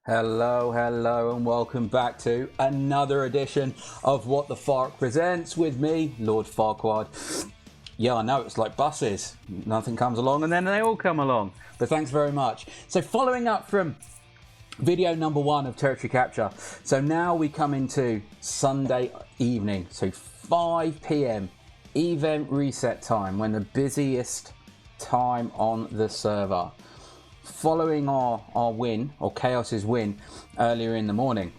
Hello, hello, and welcome back to another edition of What the Farq presents with me, Lord Farquaad. Yeah, I know, it's like buses. Nothing comes along and then they all come along. But thanks very much. So following up from video number 1 of territory capture, so now we come into Sunday evening, so 5 p.m. event reset time, when the busiest time on the server. Following our win, or Kaos's win, earlier in the morning,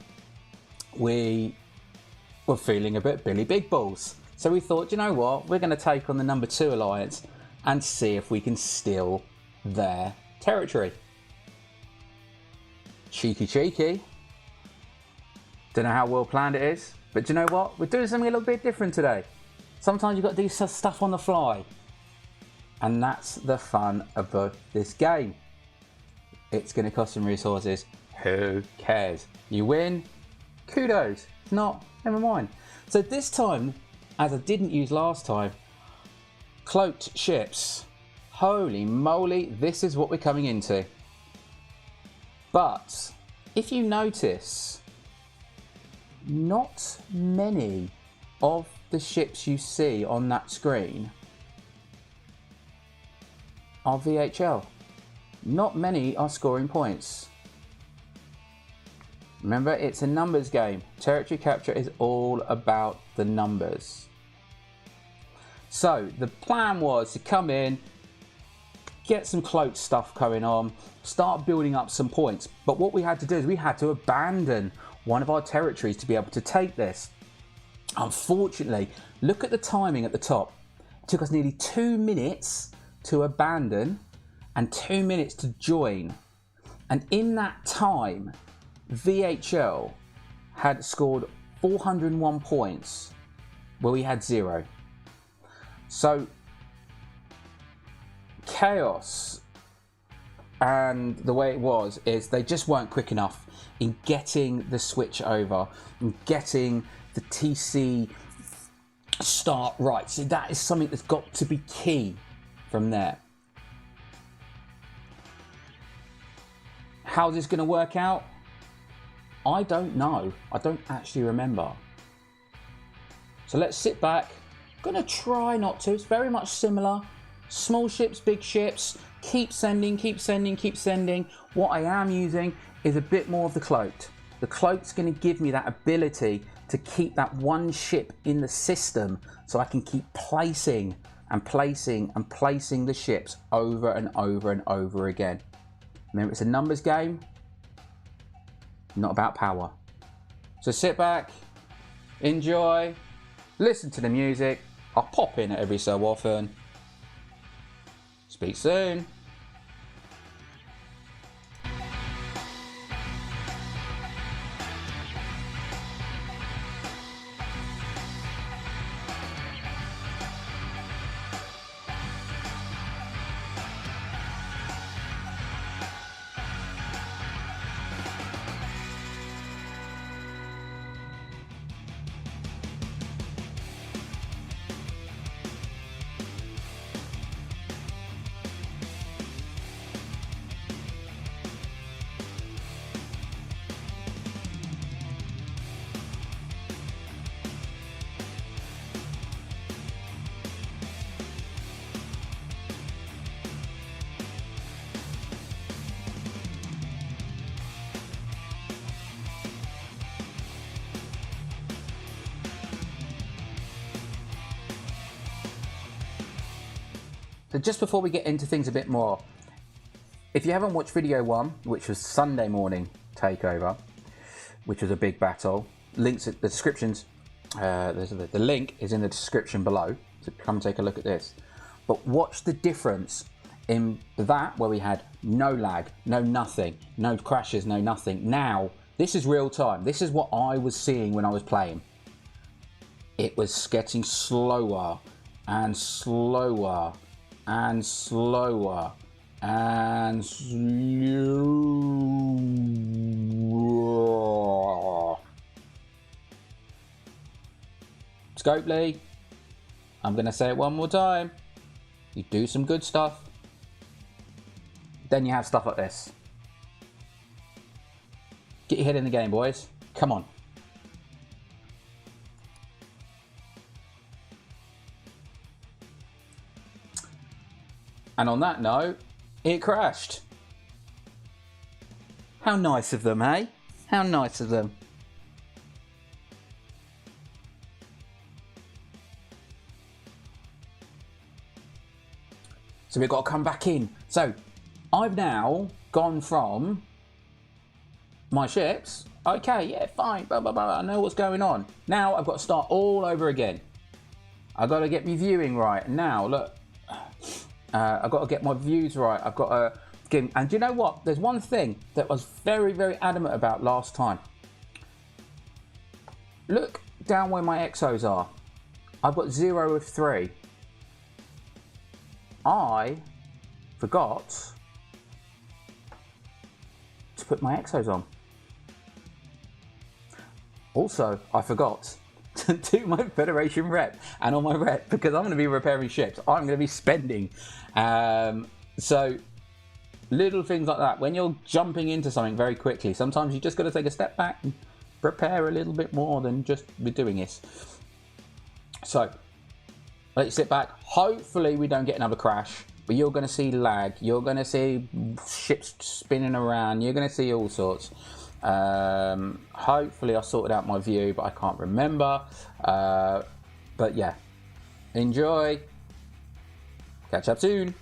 we were feeling a bit Billy Big Balls. So we thought, you know what, we're going to take on the number 2 alliance and see if we can steal their territory. Cheeky, cheeky. Don't know how well planned it is, but do you know what? We're doing something a little bit different today. Sometimes you've got to do stuff on the fly. And that's the fun of this game. It's going to cost some resources. Who cares? You win, kudos. If not, never mind. So this time, as I didn't use last time, cloaked ships. Holy moly, this is what we're coming into. But if you notice, not many of the ships you see on that screen are VHL. Not many are scoring points. Remember, it's a numbers game. Territory capture is all about the numbers. So the plan was to come in, get some cloaked stuff going on, start building up some points. But what we had to do is we had to abandon one of our territories to be able to take this. Unfortunately, look at the timing at the top. It took us nearly 2 minutes to abandon and 2 minutes to join. And in that time, VHL had scored 401 points where we had 0. So Kaos, and the way it was, is they just weren't quick enough in getting the switch over and getting the TC start right. So that is something that's got to be key from there. How's this going to work out? I don't know. I don't actually remember. So let's sit back. Going to try not to. It's very much similar. Small ships, big ships. Keep sending, keep sending, keep sending. What I am using is a bit more of the cloaked. The cloaked's going to give me that ability to keep that one ship in the system so I can keep placing and placing and placing the ships over and over and over again. Remember, it's a numbers game, not about power. So sit back, enjoy, listen to the music. I'll pop in every so often. Speak soon. So just before we get into things a bit more, if you haven't watched video 1, which was Sunday morning takeover, which was a big battle, links at the descriptions, the link is in the description below, so come take a look at this. But watch the difference in that, where we had no lag, no nothing, no crashes, no nothing. Now, this is real time. This is what I was seeing when I was playing. It was getting slower and slower and slower and slower. Scopely, I'm going to say it one more time. You do some good stuff, then you have stuff like this. Get your head in the game, boys. Come on. And on that note, it crashed. How nice of them, eh? How nice of them. So we've got to come back in. So I've now gone from my ships. Okay, yeah, fine. Blah, blah, blah. I know what's going on. Now I've got to start all over again. I've got to get my viewing right. Now, look. I've got to get my views right. I've got to get... And do you know what? There's one thing that I was very, very adamant about last time. Look down where my exos are. I've got 0 of 3. I forgot to put my exos on. Also, I forgot to do my Federation rep, and on my rep, because I'm going to be repairing ships, I'm going to be spending. So little things like that. When you're jumping into something very quickly, sometimes you just got to take a step back and prepare a little bit more than just be doing this. So let's sit back. Hopefully we don't get another crash, but you're going to see lag. You're going to see ships spinning around. You're going to see all sorts. Hopefully I sorted out my view, but I can't remember. But yeah, enjoy. Catch up soon.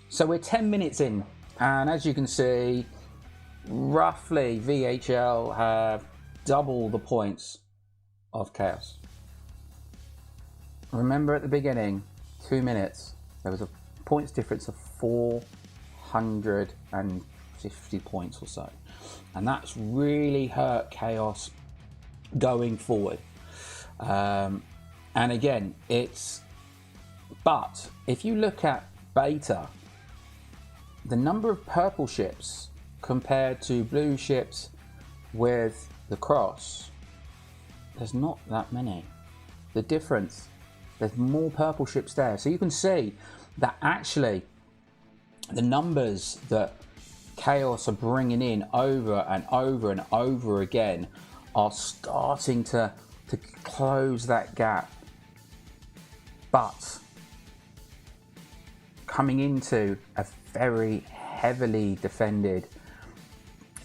So we're 10 minutes in, and as you can see, roughly VHL have double the points of Kaos. Remember at the beginning, 2 minutes, there was a points difference of 450 points or so. And that's really hurt Kaos going forward. And again, but if you look at Beta, the number of purple ships compared to blue ships with the cross, there's not that many. The difference, there's more purple ships there. So you can see that actually the numbers that Kaos are bringing in over and over and over again are starting to close that gap. But coming into a very heavily defended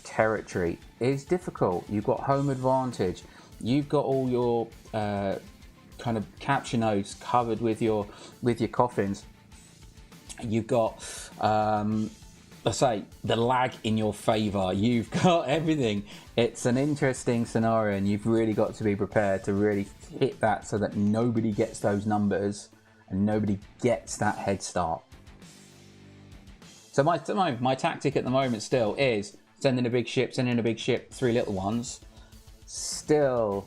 territory is difficult. You've got home advantage. You've got all your kind of capture nodes covered with your coffins. You've got let's say the lag in your favor. You've got everything. It's an interesting scenario, and you've really got to be prepared to really hit that so that nobody gets those numbers and nobody gets that head start. So my tactic at the moment still is sending a big ship, 3 little ones. Still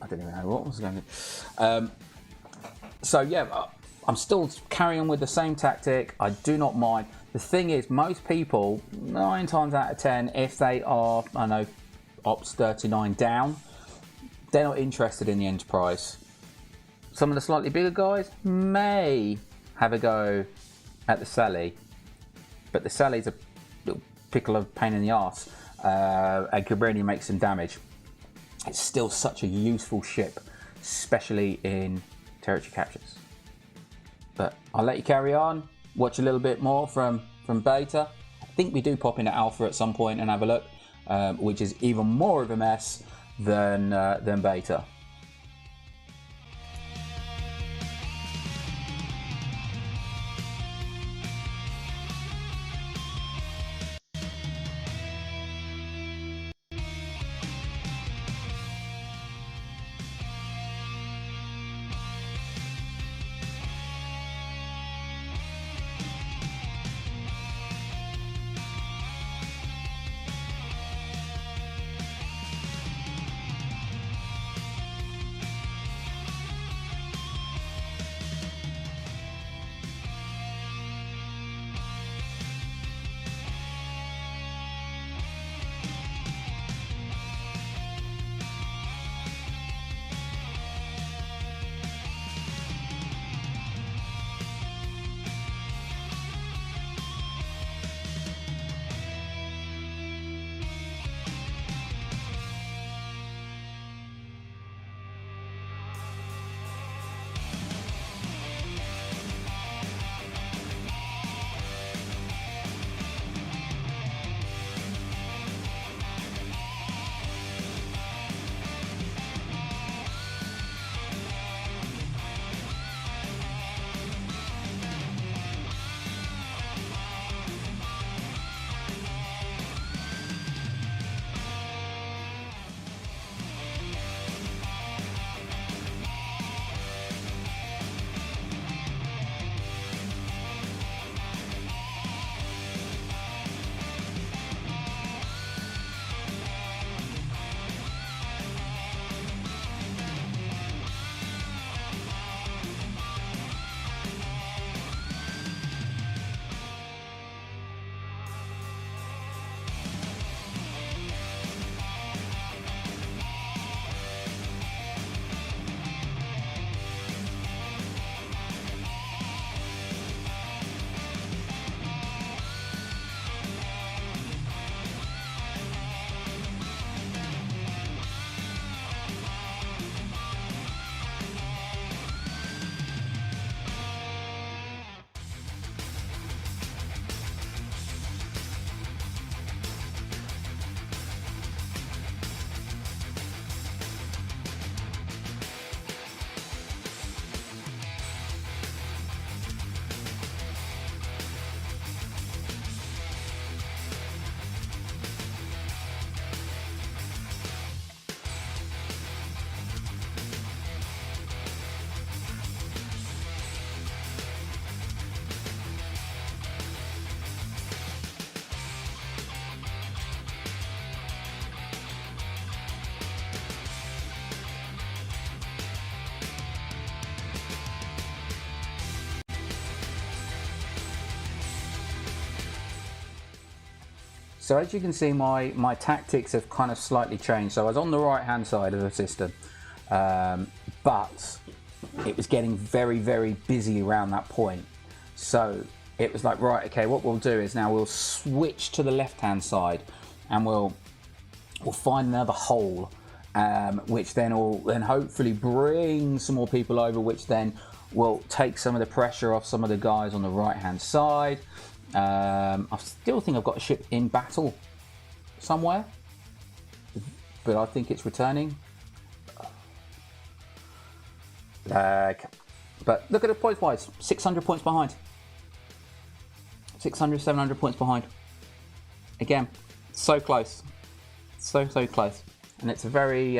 I don't even know what was going to. So yeah, I'm still carrying on with the same tactic. I do not mind. The thing is, most people, 9 times out of 10, if they are, I know, Ops 39 down, they're not interested in the Enterprise. Some of the slightly bigger guys may have a go at the Sally, but the Sally's a little pickle of pain in the arse, and could really make some damage. It's still such a useful ship, especially in territory captures. But I'll let you carry on, watch a little bit more from Beta. I think we do pop into Alpha at some point and have a look, which is even more of a mess than Beta. So as you can see, my tactics have kind of slightly changed. So I was on the right hand side of the system, but it was getting very, very busy around that point. So it was like, right, okay, what we'll do is now we'll switch to the left hand side, and we'll find another hole, which then will hopefully bring some more people over, which then will take some of the pressure off some of the guys on the right hand side. I still think I've got a ship in battle somewhere, but I think it's returning. But look at the points wise, 600 points behind. 600, 700 points behind. Again, so close. So close. And it's a very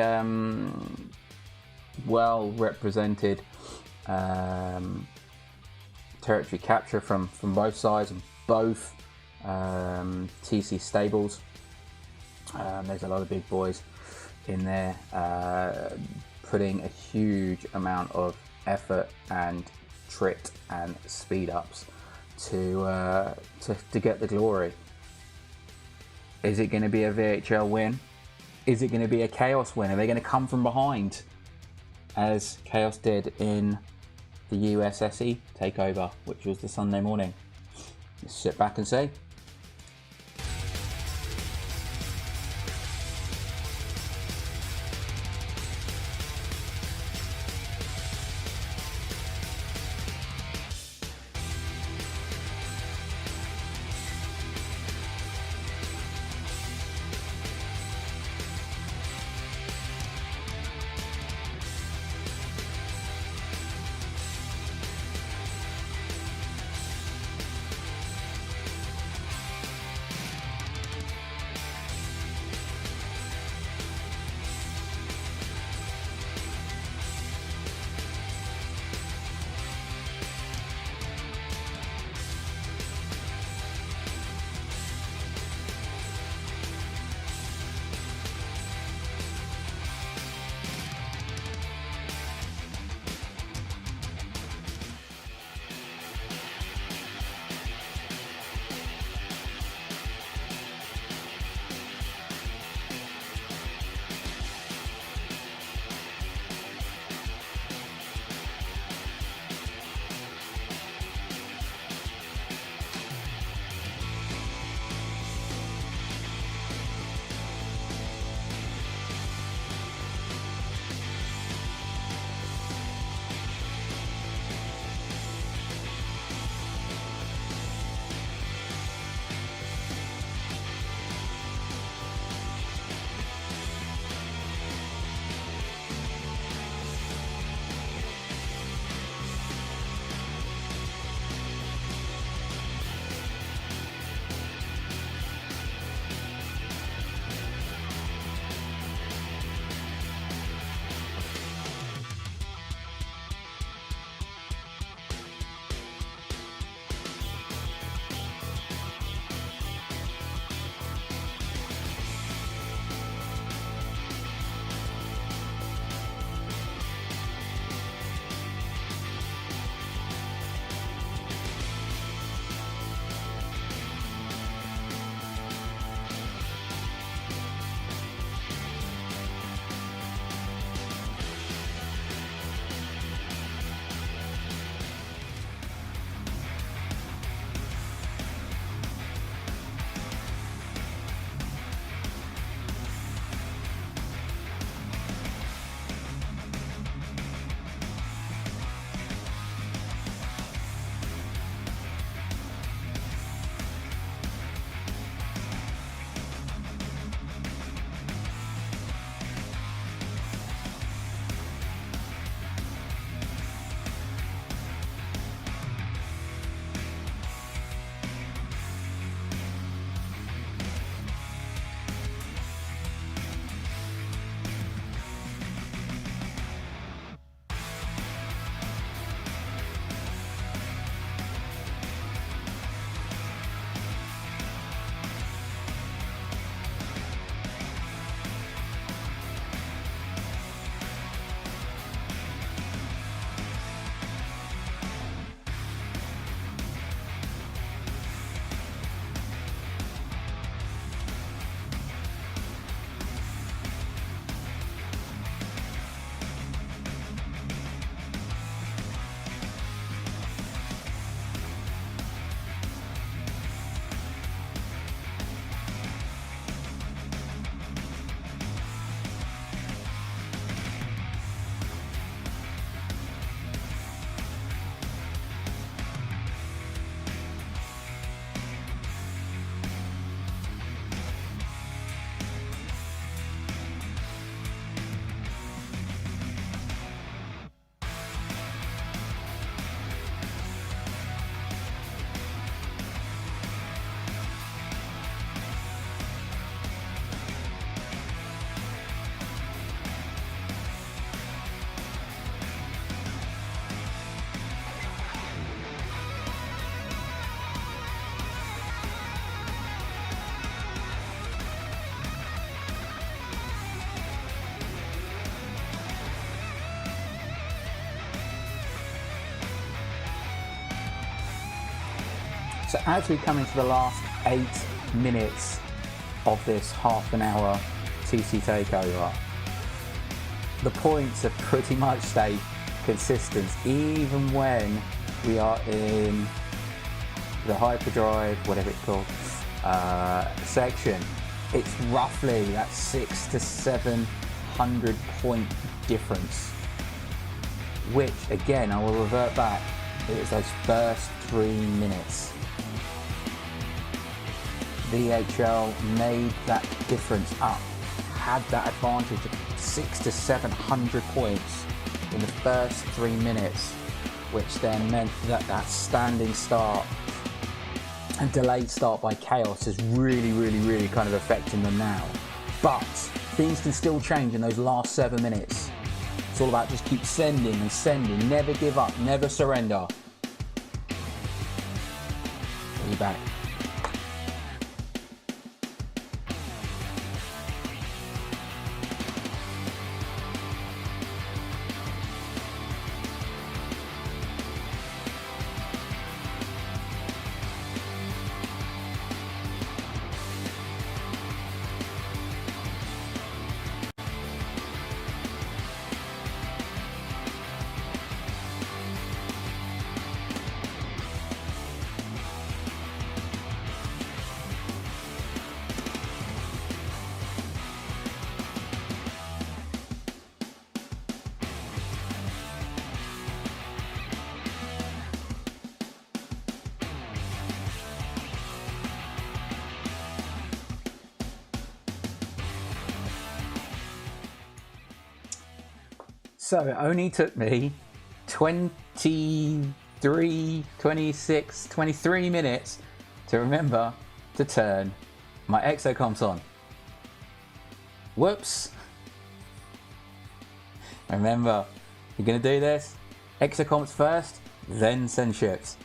well represented territory capture from both sides and both TC stables. There's a lot of big boys in there, putting a huge amount of effort and trit and speed ups to get the glory. Is it going to be a VHL win? Is it going to be a Kaos win? Are they going to come from behind, as Kaos did in the USSE takeover, which was the Sunday morning? Let's sit back and see. So as we come into the last 8 minutes of this half an hour TC takeover, the points have pretty much stayed consistent, even when we are in the hyperdrive, whatever it's called, section. It's roughly that 600 to 700 point difference, which again, I will revert back, it was those first 3 minutes. VHL made that difference up, had that advantage of 600 to 700 points in the first 3 minutes, which then meant that that standing start and delayed start by Kaos is really kind of affecting them now. But things can still change in those last 7 minutes. It's all about just keep sending and sending, never give up, never surrender. Be back. So it only took me 23 minutes to remember to turn my exocomps on. Whoops. Remember, you're going to do this, exocomps first, then send ships.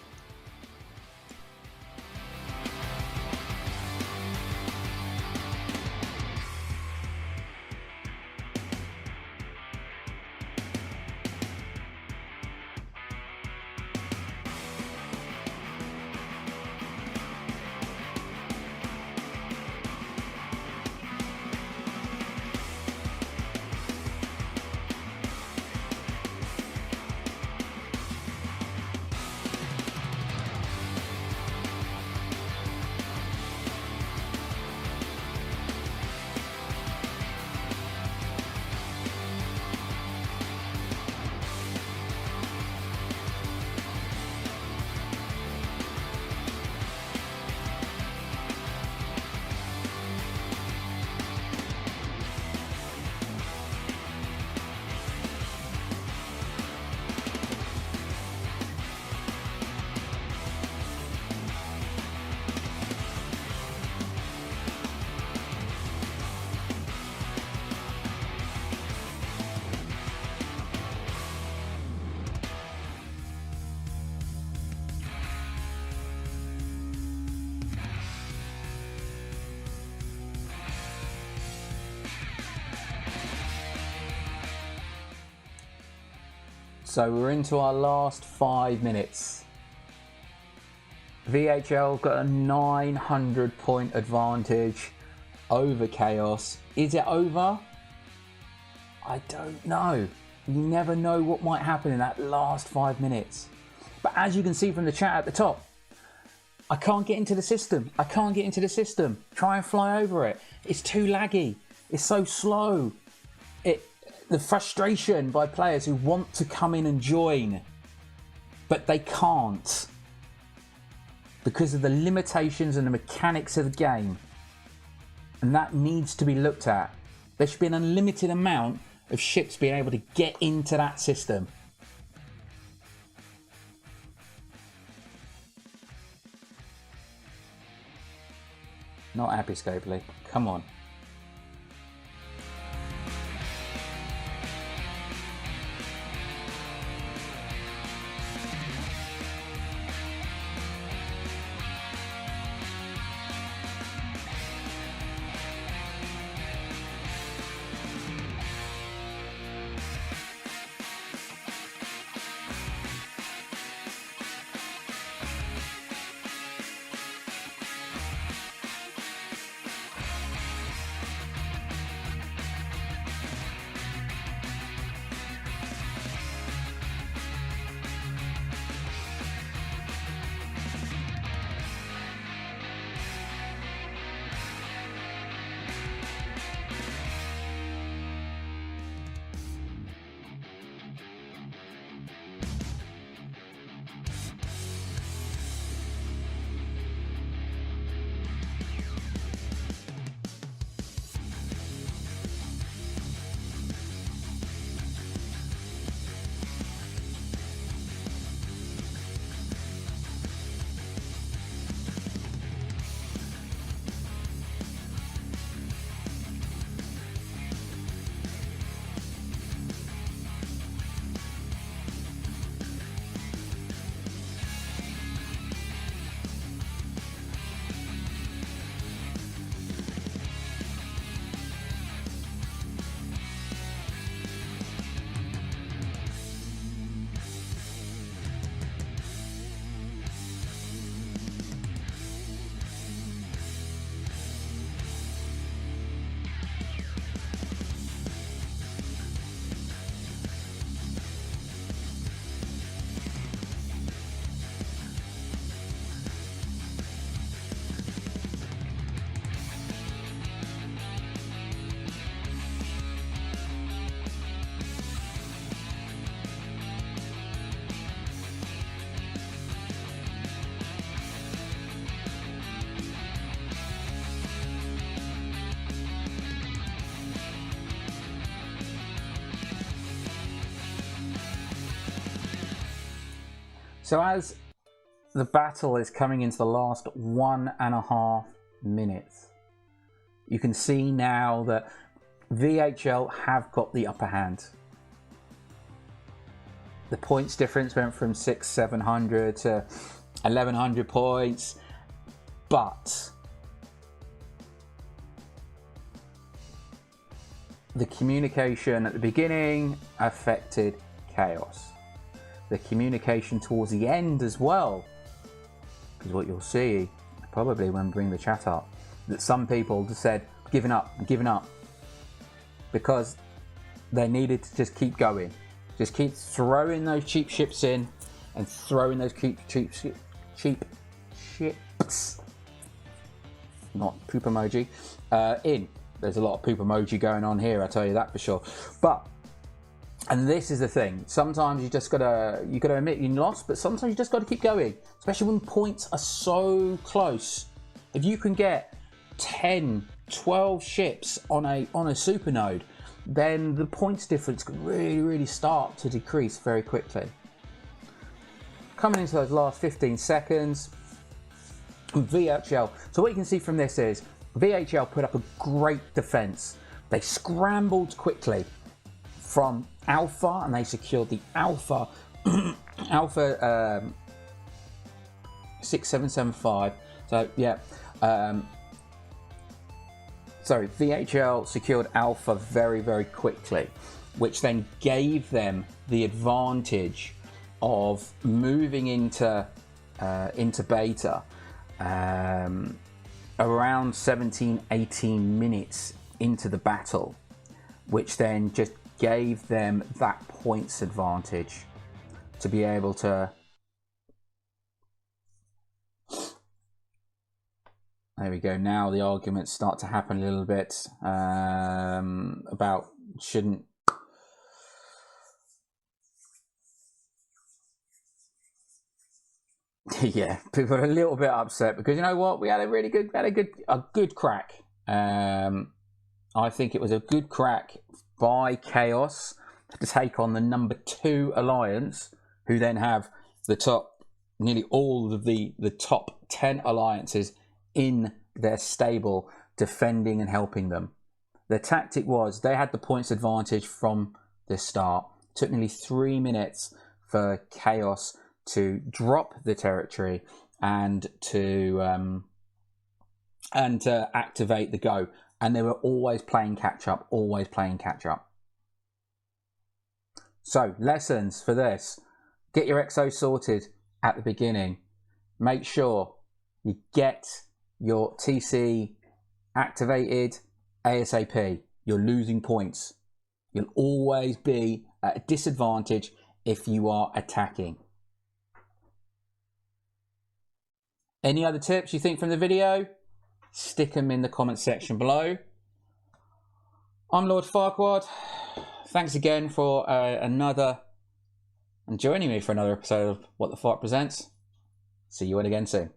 So we're into our last 5 minutes. VHL got a 900 point advantage over Kaos. Is it over? I don't know. You never know what might happen in that last 5 minutes. But as you can see from the chat at the top, I can't get into the system. Try and fly over it. It's too laggy. It's so slow. The frustration by players who want to come in and join, but they can't because of the limitations and the mechanics of the game. And that needs to be looked at. There should be an unlimited amount of ships being able to get into that system. Not happy, Scopely. Come on. So as the battle is coming into the last 1.5 minutes, you can see now that VHL have got the upper hand. The points difference went from 700 to 1,100 points, but the communication at the beginning affected Kaos. The communication towards the end as well, because what you'll see probably when we bring the chat up, that some people just said giving up, because they needed to just keep going, just keep throwing those cheap ships in and throwing those cheap ships, not poop emoji, in. There's a lot of poop emoji going on here, I tell you that for sure. But, and this is the thing, sometimes you gotta admit you lost, but sometimes you just gotta keep going, especially when points are so close. If you can get 10, 12 ships on a supernode, then the points difference could really start to decrease very quickly. Coming into those last 15 seconds, VHL. So what you can see from this is VHL put up a great defense. They scrambled quickly from Alpha and they secured the Alpha Alpha 6775. So yeah, sorry, VHL secured Alpha very quickly, which then gave them the advantage of moving into beta around 17-18 minutes into the battle, which then just gave them that points advantage to be able to. There we go. Now the arguments start to happen a little bit about shouldn't. Yeah, people are a little bit upset because you know what, we had a good crack. I think it was a good crack by Kaos to take on the number 2 alliance, who then have the top, nearly all of the top 10 alliances in their stable defending and helping them. Their tactic was they had the points advantage from the start. It took nearly 3 minutes for Kaos to drop the territory and to activate the go, and they were always playing catch up. So lessons for this: get your exo sorted at the beginning. Make sure you get your TC activated ASAP. You're losing points. You'll always be at a disadvantage if you are attacking. Any other tips you think from the video? Stick them in the comment section below. I'm Lord Farq. Thanks again for joining me for another episode of What the Farq Presents. See you again soon.